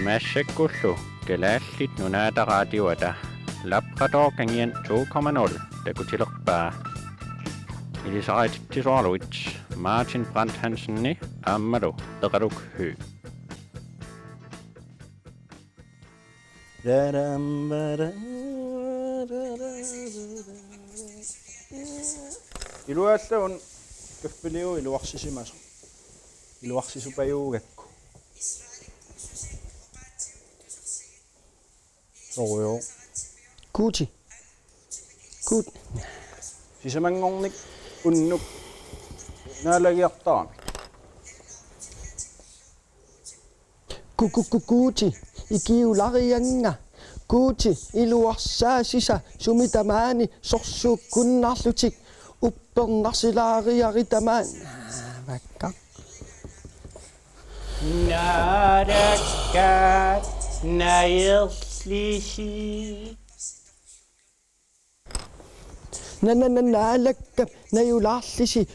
Massekullu, Kalaallit Nunaata radioata, Labrador Kangian 2.0, takutillerpaa. Ilisarisitsisut, Martin Brandt Hansen, aamma Eqaluk Høegh. Iluallaun kaffiliu iluarsisimasu. Iluarsisupayugakku. Sorujo. Kuuti. Kuut. Sisamangornik unnuk naalagiartaami. Kuuti. Ikiularianga. Kuuti iluarsaasisa sumitamaani sorsuukkunnarlutik uppernarsilaariaritamaan. Vakka. Naadakkaat najerlisi. Nalakka najulaarlisi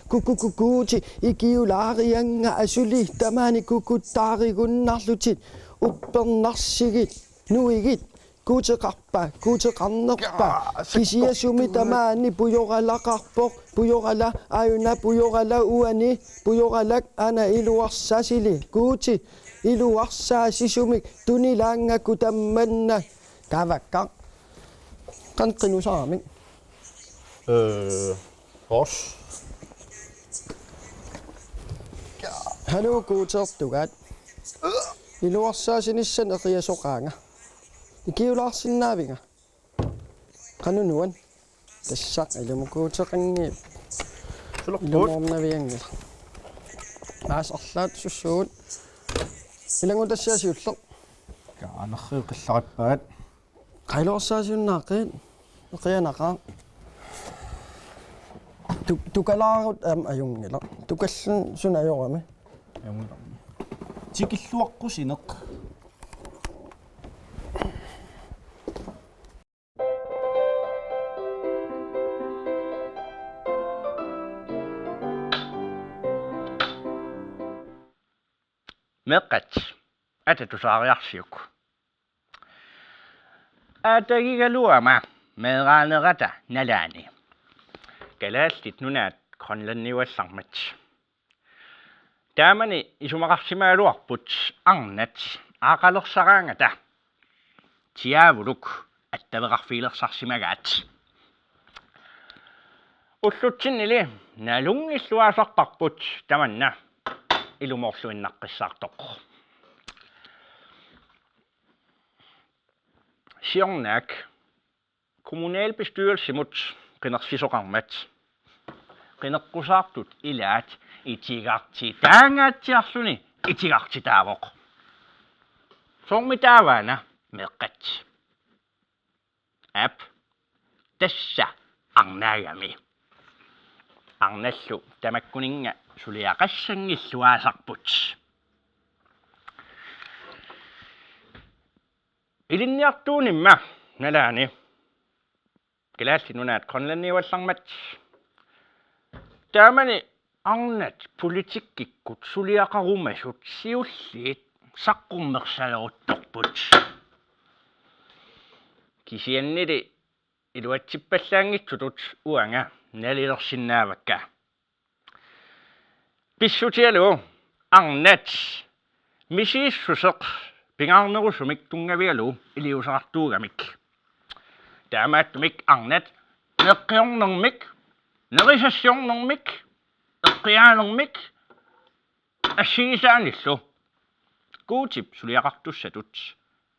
kuuti ikiularianga asulitamaani kukuttaarigunnarlutit uppernarsigit nuigit kuuteqarpa kuuteqarnerpa kisiassumitamaani pujoralaqarpoq pujorala ayuna pujorala uani pujoralak ana iluarsasili kuuti iluarsaasisumik tunilaangakku tammanna kavakka qanqinusaamik Hors. hallo kuutertugat iluarsaasinissana qiasoqaanga ikiulaarsinnaavinga qanunuan tassaq ilumukuuteqangiip ilumornaviangila aasarlaat sussuut ilangun tassiasiulleq Kaanerri qillarippaat qailuarsaasiunnaaqqiit qianaqaa tukalaarut ajungila tukallun sunajorami Jamularmi. Tikilluaqqusineq. Meeqqat atatusaariarsiuk. Atagigaluama meeraanerata nalaani. Kalaallit Nunaat Grønlanniuallarmat. Taamani isumaqarsimaaluarput arnat aaqalersaraangata. Tiavuluk attaveqarfiilersarsimagaat. Ullutsinili nalungilluasarparput tamanna ilumorluinnaqqissartoq. Siornaak kommunalbestyrelsemut qinersisoqarmat qineqqusartut ilaat itigartitaangaatiarluni itigartitaavoq. Sormitaavaana meeqqat. App tassa arnaagami. Arnallu tamakkuninga suliaqassangilluaasarput. Ilinniartuunimma nalaani Kalaallit Nunaat Grønlanniuallarmat. Taamani arnat politikkikkut suliaqarumasut siulliit saqqummersaleruttorput. Kisiannili iluatsippallaangitsutut uanga nalilersinnaavakka. Pissutialu arnat misiissuseq pingaarnerusumik tungavialu iliusartuugamik. Taamaattumik arnat neqqiornermik nerisassornermik eqqiaanermik assigisaanillu kuutip suliaqartussatut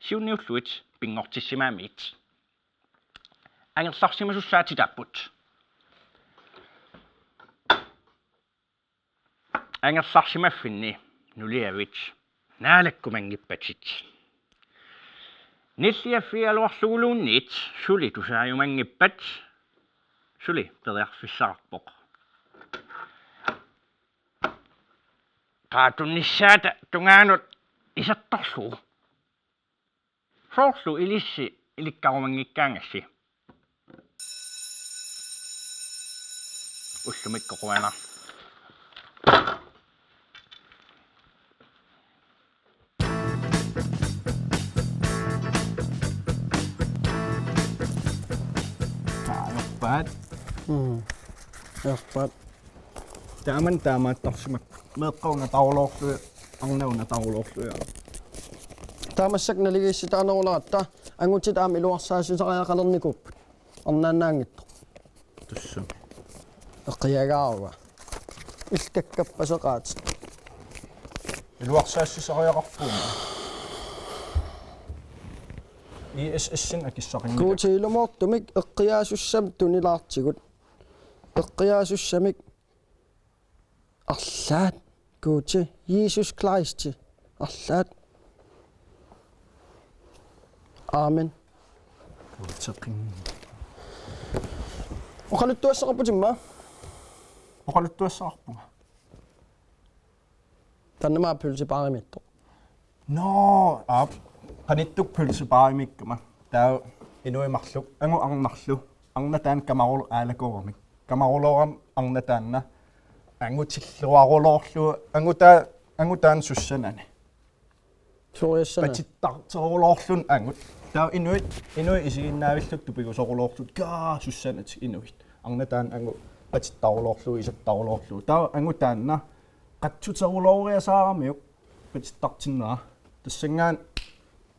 siunniulluit pingortissimaamiit angerlarsimasussaatitapput angerlarsimaffinni nuliavit naleqqutinngippatit nilliaffialuarluguluunniit suli tusaajumangippat suli periarfissararpoq qaatunnissaata tungaanut isattorlu soorlu ilissi ilikkarumangikkaangassi ullumikkoquana Bad. Erpat. Tämän tämä toksimat meeqqanut aallakaatitassiaq arnaunat aallakaatitassiaq. Taamassak naligissita anorlaata angutit aam iluarsaasisariaqalernikuppat. Arnaannaangittoq. Tussa. Eqqiagaaruga. Ilkakkappaseqaat. Iluarsaassisariaqarpuuma. ISSin akissaqinni. Kuutiilumortumik eqqiaasussam tunilaartigut. Eqqiaasussamik arlaat kuuti Jesus Kristi arlaat. Amen. Kuutseqin. Oqaluttuassaqarputimma. Oqaluttuassaqarpunga. Tannamaa pylsipaarimmittoq. No, qanittuk pylsipaarimmikkama. Taa inuimarluk angu arnarlu arnataan kamarulu aalakormik. Kamarulooram arnataanna angutilluarulorlu angutaan sussanani. Suuriassana. Patittarterulorlun angut. Taa inuit isiginnaavilluk tupigusorulorlut kaa sussanat inuit. Arnataan angu patittarulorlu isattarulorlu. Taa angutaanna qatsutseruloriasaaramiuk patittartinnera. Tassangaan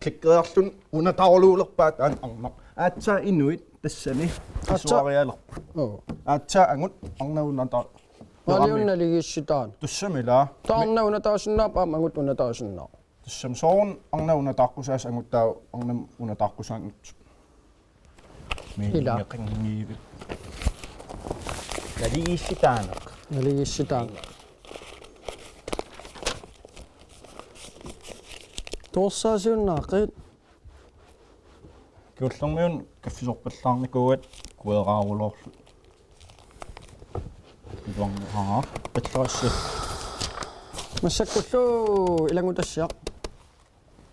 klikkeerlun unataruluulerpaat armaq. Aatsa inuit tassani isuarialerpa. Aatsa angut arnaunata. Aliunnaligissitaan. Tussamila. Taarnaunataasinnaapaam angut unataasinnaa. Tussam soon arnaunataqqusaas anguttaa arnaunataqqusaangit. Ila. Meeqqanut. Naligissitaaneq. Naligissitaan. Torsaasiunnaaqit. Kiullormiun kaffisorpallaarnikuuat kueeraarulorlu. Kiuarnaa pallarassat. Massakkullu ilangutassiaq.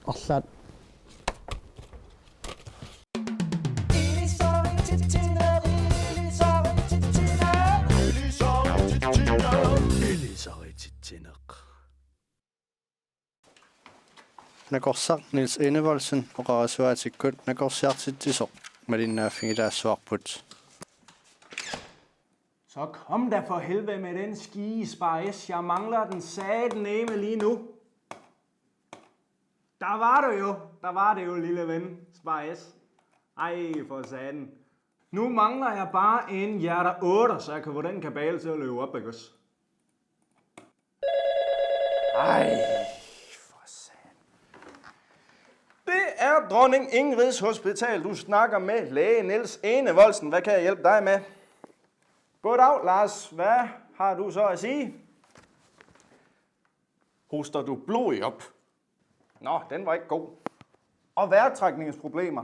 Arlaat. Ilisarisitsisut. Nakorsaq Niels Enevoldsen oqarasuaatikut nakorsiartitsisoq malinnaaffingilaassuarput. Så kom da for helvede med den skige spice. Jeg mangler den sataneme lige nu. Der var det jo, lille ven. Spice. Ej, for satan. Nu mangler jeg bare en hjerter 8, så jeg kan få den kabale til at løbe op, ikke også? Ej, for satan. Det er dronning Ingrids Hospital. Du snakker med læge Niels Enevoldsen. Hvad kan jeg hjælpe dig med? Goddag, Lars. Hvad har du så at sige? Hoster du blod op? Nå, den var ikke god. Og vejrtrækningsproblemer.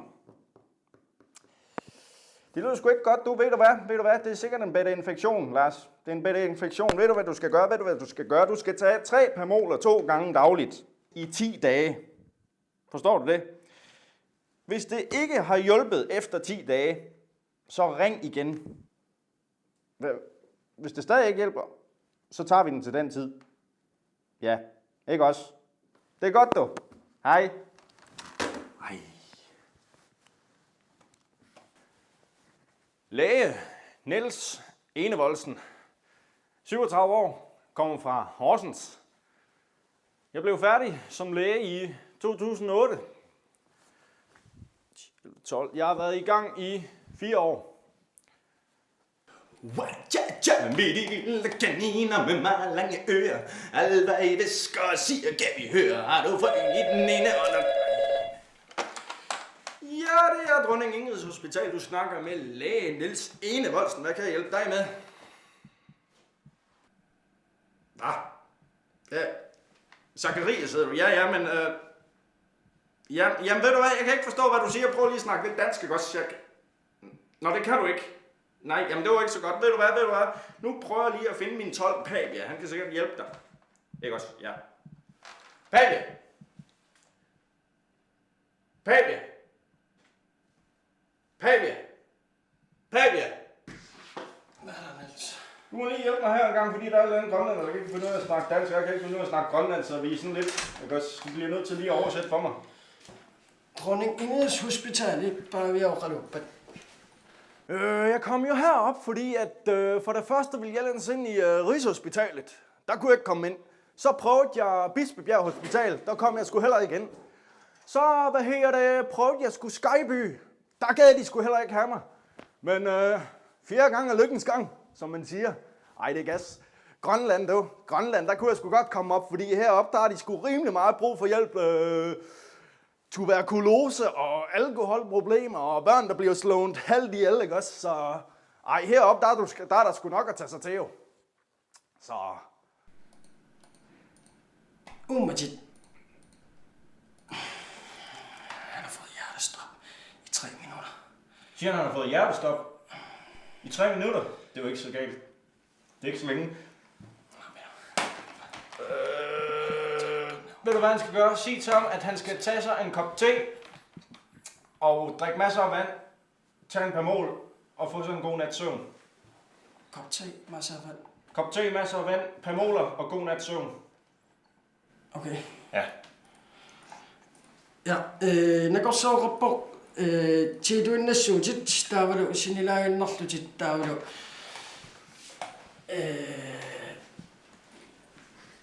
Det lyder sgu ikke godt, du. Ved du hvad? Det er sikkert en bedre infektion, Lars. Det er en bedre infektion. Ved du, hvad du skal gøre? Du skal tage 3 pamoler 2 gange dagligt i 10 dage. Forstår du det? Hvis det ikke har hjulpet efter 10 dage, så ring igen. Hvis det stadig ikke hjælper, så tager vi den til den tid. Ja, ikke også? Det er godt, du. Hej. Hej. Læge Niels Enevoldsen, 37 år, kommer fra Horsens. Jeg blev færdig som læge i 2008. 12. Jeg har været i gang i 4 år. Mit lille kaniner med meget lange ører. Alt hvad I visker og siger, kan vi høre. Har du fået i den ene under... Ja, det er dronning Ingrids Hospital. Du snakker med læge Niels Enevoldsen. Hvad kan jeg hjælpe dig med? Hvad? Ja. Zacharias hedder du. Ja, men... Jamen, ved du hvad? Jeg kan ikke forstå, hvad du siger. Prøv lige at snakke lidt dansk, ikke også? Nå, det kan du ikke. Nej, jamen det var ikke så godt. Ved du hvad? Nu prøver jeg lige at finde min 12 Pabia. Han kan sikkert hjælpe dig. Ikke også? Ja. Pabia! Pabia! Pabia! Pabia! Hvad er der, Niels? Du må lige hjælpe mig her en gang, fordi der er et eller andet grønland, der kan ikke finde ud af at snakke dansk. Jeg kan ikke finde ud af at snakke grønland, så vi er sådan lidt... Ikke også? Du bliver nødt til lige at oversætte for mig. Dronning Ingrids Hospital, bare vi afreluppe. Jeg kom jo herop, fordi at for det første ville jeg lændes ind i Rigshospitalet. Der kunne jeg ikke komme ind. Så prøvede jeg Bispebjerg Hospital. Der kom jeg sgu heller ikke ind. Så, prøvede jeg sgu Skyby. Der gad de sgu heller ikke have mig. Men 4 gange er lykkens gang, som man siger. Ej, det er gas. Grønland, Grønland, der kunne jeg sgu godt komme op, fordi heroppe, der har de sgu rimelig meget brug for hjælp. Tuberkulose og alkoholproblemer og børn, der bliver slået halvt ihjel, ikke også? Så heroppe, der er der sgu nok at tage sig til, jo. Så... Majid. Han har fået hjertestop i 3 minutter. Siger han har fået hjertestop i 3 minutter? Det er jo ikke så galt. Det er ikke så længe. Ved du hvad han skal gøre? Sig til ham, at han skal tage sig en kop te og drikke masser af vand, tage en par mål og få sådan en god nats søvn. Kop te, masser af vand. Kop te, masser af vand, par måler og god nats søvn. Okay. Ja. Ja, naqorsuuqarpoq tiituinnassууtit taavalu sinilaagannarlutit taavalu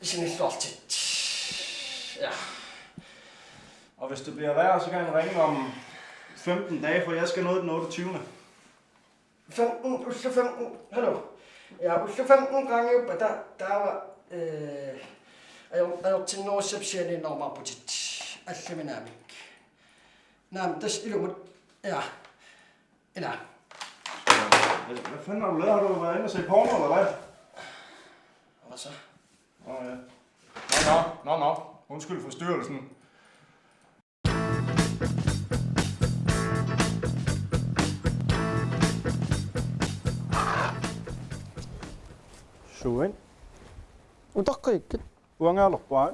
sinilluartit. Ja. Og hvis det bliver værre, så kan han ringe om 15 dage, for jeg skal nå den 28. 15, hallo. Ja, 15 gange på der var ajortinnorsapsiani normaputit alliminaamik. Naam, tas ilumut. Ja. Eller. Hvad fanden har du lavet? Har du været inde og se porno, eller hvad? Hvad så? Ja. Nå. Undskyld forstyrrelsen. Suin. Utaqqikit. Uangaallorpaa.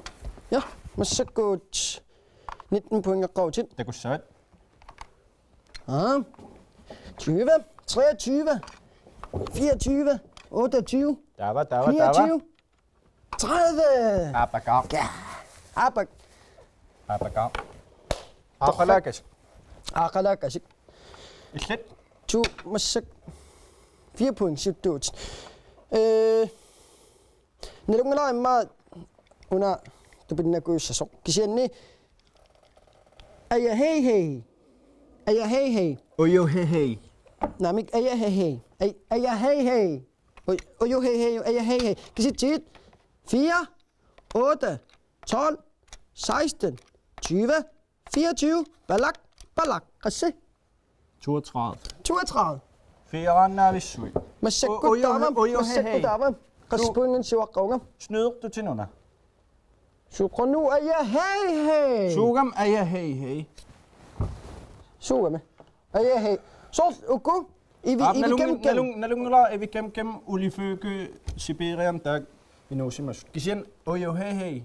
Ja, massakkuut 19 point qaqqautit. Takussaat. 20, 23, 24, 28, Tava. 29, 30. Apagam. Ja. Apag. Apagam. Aallakaatitassiaq. Illat. Tu massak 4 point suttuut. Nalungalaa imma una tupinnakuissasoq kisianni aya hei. Oyo hei. Namik aya hei. Oyo hei aya hei. Kisitsit 4, 8, 12, 16, 20, 24, balak. Qasse 32. Firannaavissui. Massakkutaava. Qaspuungen siwaqqaunga. Snyder du til Nunaata? Suqanu aya hei. Sugam aya hei. Sugame. Aya hei. Så uku Nalungala evi kem uliføke Siberian dag inuusimas. Kisian oyo hei.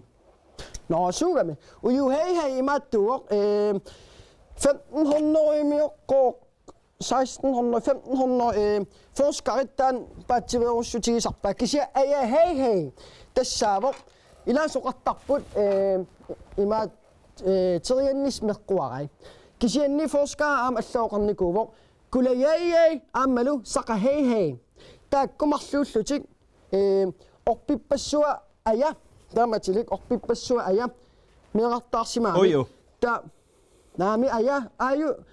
Nå, sugame. Uju hei imattuq 1500 miuqqoq 1600 forskerittan patsiverussutigisarpa kisia aya hei tassiaavoq ila soqartarput ima teriannis meqquarai kisianni forskara am allooqarnikuuvoq kulayai ammalu saqa hei taakkumarluullutik orpippassua aya taamatilik orpippassua aya meeqartaarsimaami Oyo. ta naami aya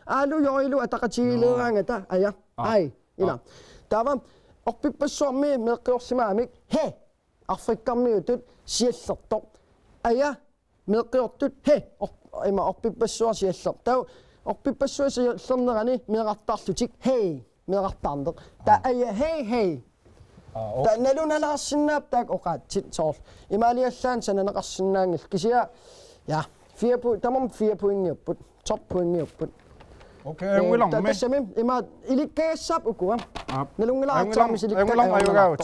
alu yoilu ataqatigileeraangata aya ai ila tava orpippassua meeqqiorsimaamik he arfikkarmiutut siallertoq aya meeqqiortut he ima orpippassua siallertoq tau orpippassua siallernerani meeqartaarlutik hei meeqartaarneq ta aya hei ta nalunalaarsinnaap taak oqaatsit soor imaaliallaan sananeqarsinnaangil kisia ja 4 poingiupput top poingiupput Okay, ungelang me. tassami ima ilikkassap ukua nalungalaartaami Ungelang ayugaut.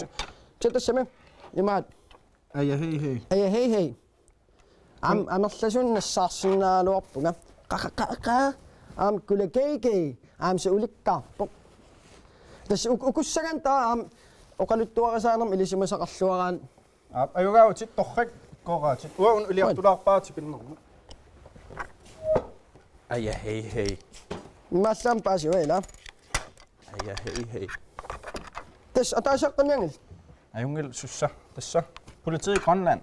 tassami ima Aya hei. hei amerlasun nassaarsinnaaluarpunga qaqa am kulakeke am se ulikkaarpoq tass ukussagan taa am oqaluttuarasaanam ilisimasaqarluaraan Ayugaut torrik qoqaatit. Uun uliartulaarpaati pinnermu. Aya hei. Masam pasio ela. Høegh. Og der er så Kangian. Ayungil sussa. Tässä. Politiet i Grønland.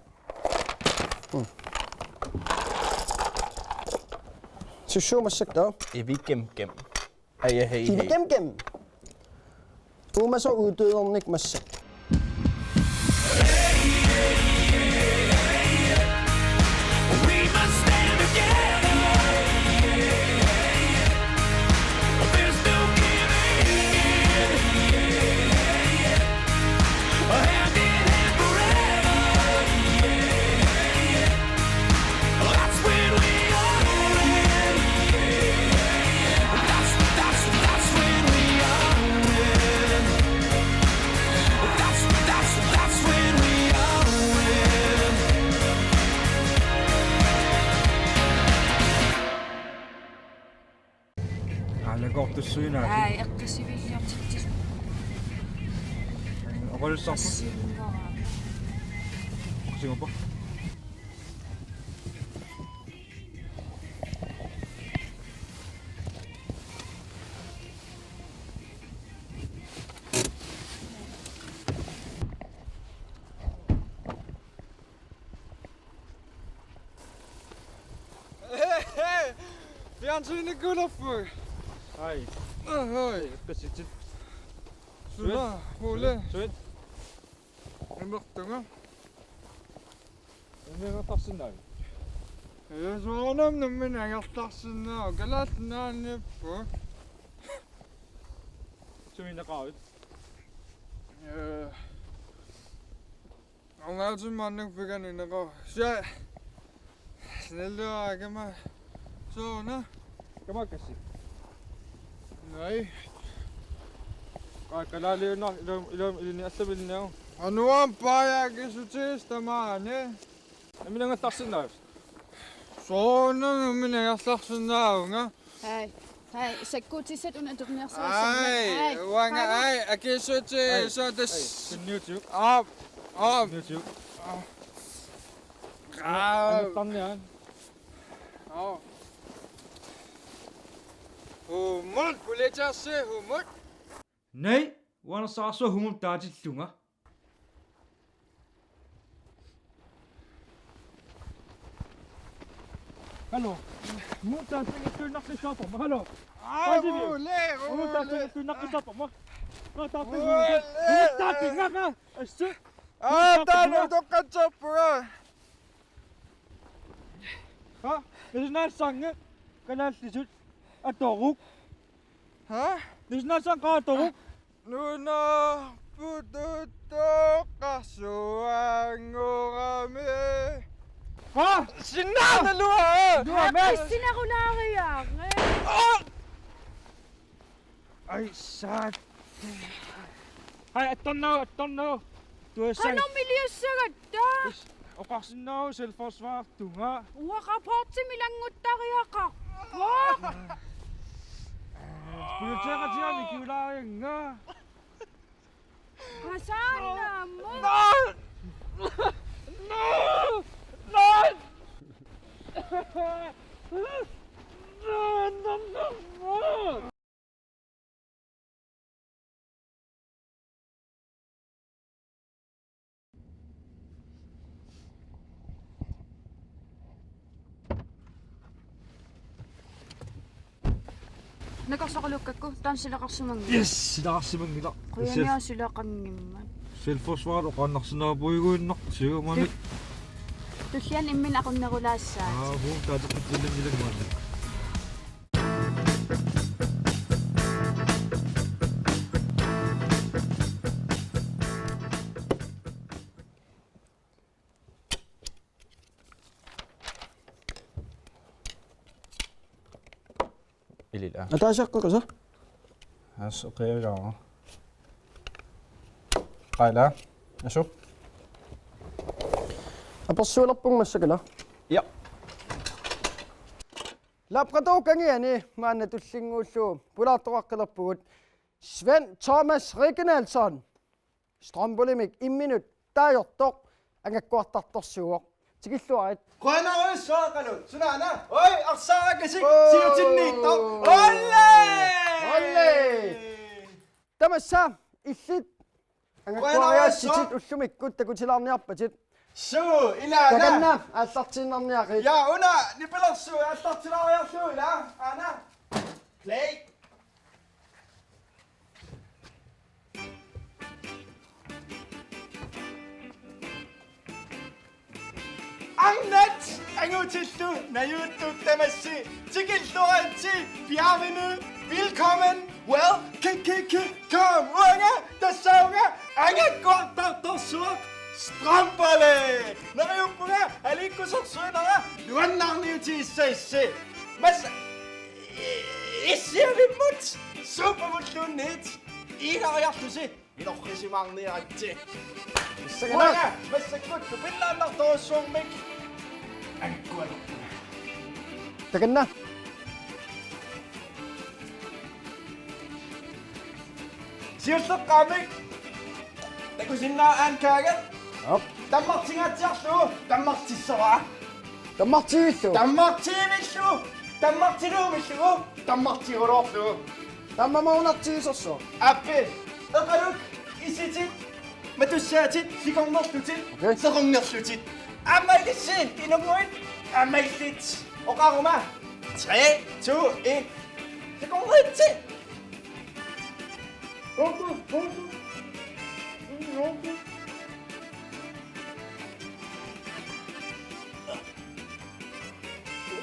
Så massak der. Vi gem. Høegh. De vil gem. Uma så uddøder ikke massak. Aallakaatitassiaq. Inuiaqatigiinni. Oqolusarpu. Assigiinngitsunik. Singapur. Fjernsynet gutter for. Hej. Hej. Pissutsinik. Sulla, Ole. Sødt. Emner. Emner tarsinnaag. Jeg så dem, men jeg har tasset og galat nærne på. Suminaqaavit. Og jeg til manden fik han ind og så. Snälla, jeg kan mig. Sådan. Kamakassi. Nej. Kalaallit iliniassabilinnaag. Og nu er bare jeg kan så til stamane. Emner tarsinnaag. Sådan, men jeg har tasset nærne. Hej, så gå til sæt under den her så. Ej, wange, ej, jeg kan så til så det. Sin YouTube. Op. YouTube. Grav. Tanniaan. Ja. Humut, vil jeg se humut? Nej, wanna saasua humum taajillunga. Hallo. Humum taajillunga shopper. Hallo. Humum taajillunga shopper. Nå taajillunga. Humum taajillunga. Assu. Der er noget, du kan tage på. Ha? Det er snart sange. Kalaallit atoruk. Det er snart sang atoruk. Nunaata, quiassuaatiginnittoq. Ha? Sinna luha. Du er med. Sinarularia. Ej, sat. Hej, attornau. Du er sang. Han er miljøsikker. Oqarsinnaaru selvforsvar tunga. Rapport til minnernut. Politiaqatigiinni kiulaarianga. Hasana. Nakasaqalukakku tansilaqarsumangi. Yes, silaarsimangila. Quyania sulaqangimman. Selvforsvar oqaannarsinaapuiguinnertiga Tullian immin aqunnerulaassaat. hum taatiqitsillangilanguanna. Ilila. Og der er så så. Så okay, ja. Qaila. Asu. Og på sulerpung massak eller. Ja. Labrador Kangian, man tullinguullu pulaartoraqqalerpugut Sven Thomas Reginaldsson strømpolemik imminut taajortoq angakkuartartorsuuq tikilluarit Grønne Sørgalut, Nunaata. Oi, arsaagasik, siutinniittoq. Olle! Olle! Tamassa illit. Angakkuariassitit ullumikkut takutilarniarpatit. Suu, ila Takanna aallartinnarniaqi. Ja, una, nipelersu, allartilariarlu, ila, ana. Play. Angnet, angutillu, najuttu tamassi, tikilluranti, bjervenu, velkommen, well, kom, unge, der sauger, angekkort, der sur, strømperne. Når jeg er på her, er det ikke så sødere, du er navnet til sig. Mas, I ser vi mut, super mut du net, I har jeg til sig, I har rigtig mange nere til. Unge, mas så godt, du vil lade dig dog så mig. Takanna. Programmet. Der kunne sige noget ankaget. Op. Danmark til at tage Danmark til så. Tammartivissu. Danmark til vissu. Danmark til vissu. Danmark til råflu. Tammamuunartigissorsu. Appi. Eqaluk Høegh. Men du ser til, siginnaartitsisullu. Okay. Siginnaartitsisullu. Aamma ilissi, inuuaqatigiinni. Aamma ilissi. Oqaruma. 3, 2, 1. Siginnaartitsisullu.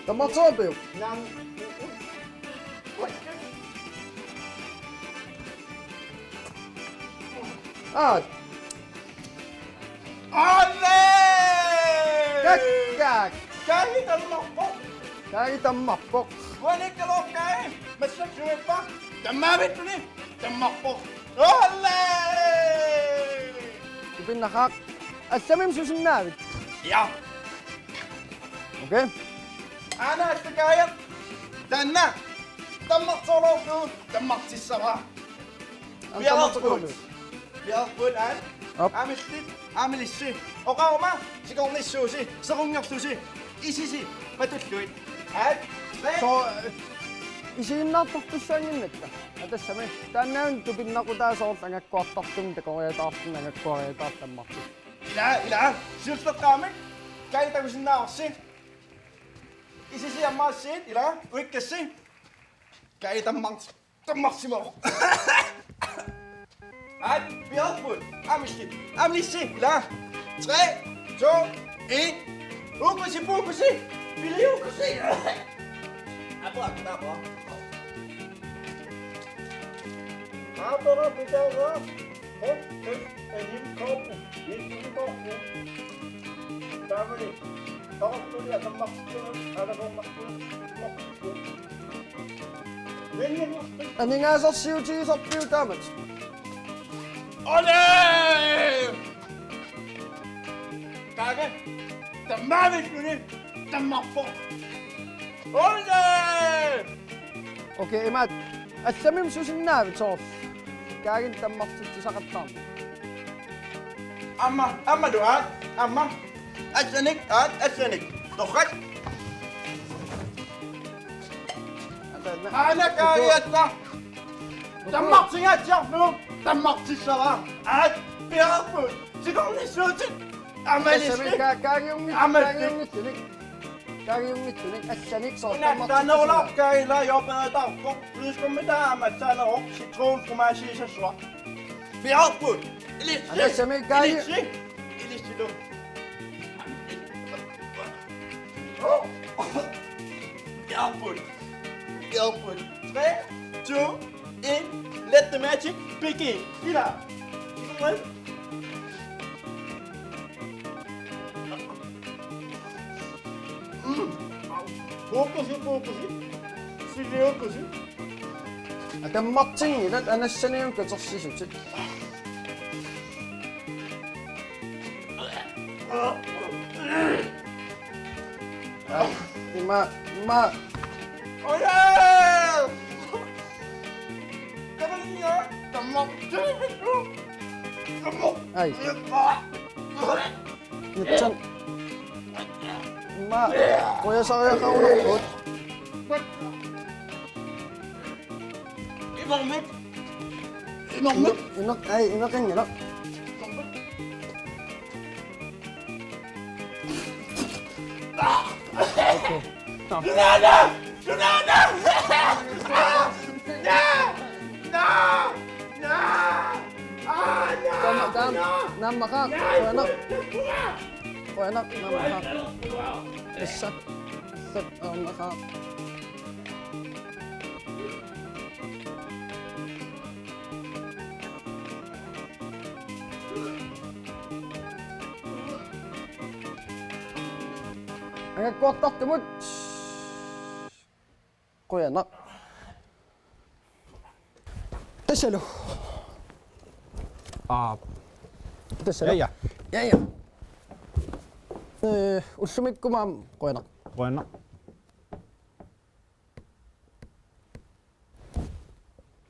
Tammartoopiu. Ah, Alle! kakkak. Kahit ang makpok, Kagi tammarpok. walik ka lang kain. Mas nagsuwit pa. Tamamit mo ni. Tamakpok. Alle! Tupinnaqaaq. Allamim susinnaavit. Ja, Okay. ana asta kayat. Tanna. Tamak solo du. Tamak sisara. Ang Biar tammartuqulu. Biar pun an. Op. Amistit. Amilissi. Oqaruma. Sikornissuusi. Serungersuusi. Isisi. Matulluit. At. So, isiginnaartortussaanginnatta. Atassami. Taannaun tupinnaqutaa angakkuartartum takoriataartun angakkuariataartammartu. Ila. Siltaqaamik. Kaya tagusinnaarsi. Isisi ammaasiin. Ila. Uikkassi. Kaya tammarsimo. At. Biarpun. Amistit. Amilissi. Ila. 3, 2, 1. Ukusi. Bili ukusi. Apa? Apa bicara? Enim kopu. Yetim kopu. Tamam. Tamam tuh ya tempat ada tempat. Aningaasarsiutigisarpiutaamat. Ole! Kage. Tamam ini. Tamam po. Ole! Okay, imat. Allamim susinnaavit soorf. Kaagin tammartuttisaqattaarma. Amma doat. Amma. Asanik. Tokat. Ana kayatna. Tammartingaatiarnu. Tammartissara. At biarpu. Sikornissuutit. Amalissi. Kaagiyungitsunik assanik Unna soortammartuttisaqattaarma. tanolarkaila jopenetarpo. Plyskуммитаама таанеро ситрон фрумажи сасуа. Биарпу. Anassami kaagi. Илиссилу. Biarput. 3, 2, 1. Let the magic begin. Ila. Fokusi. Siliokusi. Atammartingilat anassanium katorssisutit. Ima. Oye! Kamunya, tamam. Ay. Nitsan. Ima. Kuya saya kaulukot. Ibang mit. inuaqatigiinni. Nam makak, enak, nam makak. Set, makak. Ang kotak tebut. Enak. Tassiaq. Ja. Ja. Ussumikkumaam enak. Rønner.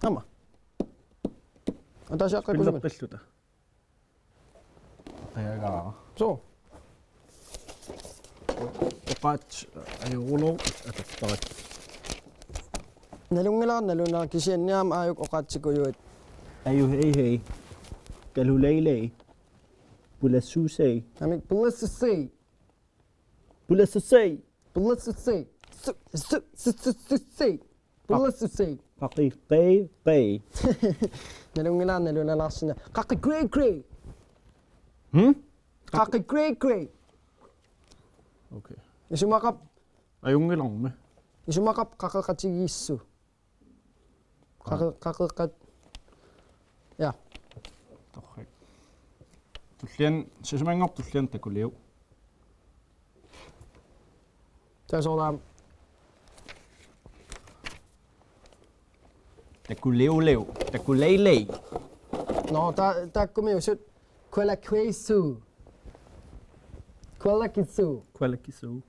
Aamma. Tassiaq Spiller prisluta. Ajagaa. So. Oqaat ajurulu atattarat. Nalunga kisianniam aayuk oqaatsikuyuit. Hei. Kalaallit. Bulassusei. Amik bulassusei. Bulassusei. Bulassusei. Qaqi. Nalunga larsina. Qaqi. Qaqi. Okay. Isumakap Ajungilarme. qaqaqatigissu. Qaqaqat. Ja. Torrik. Tullian sisumangor tullian takuliu. Tasordaam. Takuliu. Takuleilei. No, taakkumiusut kualakquissu. Quiassuaatiginnittoq.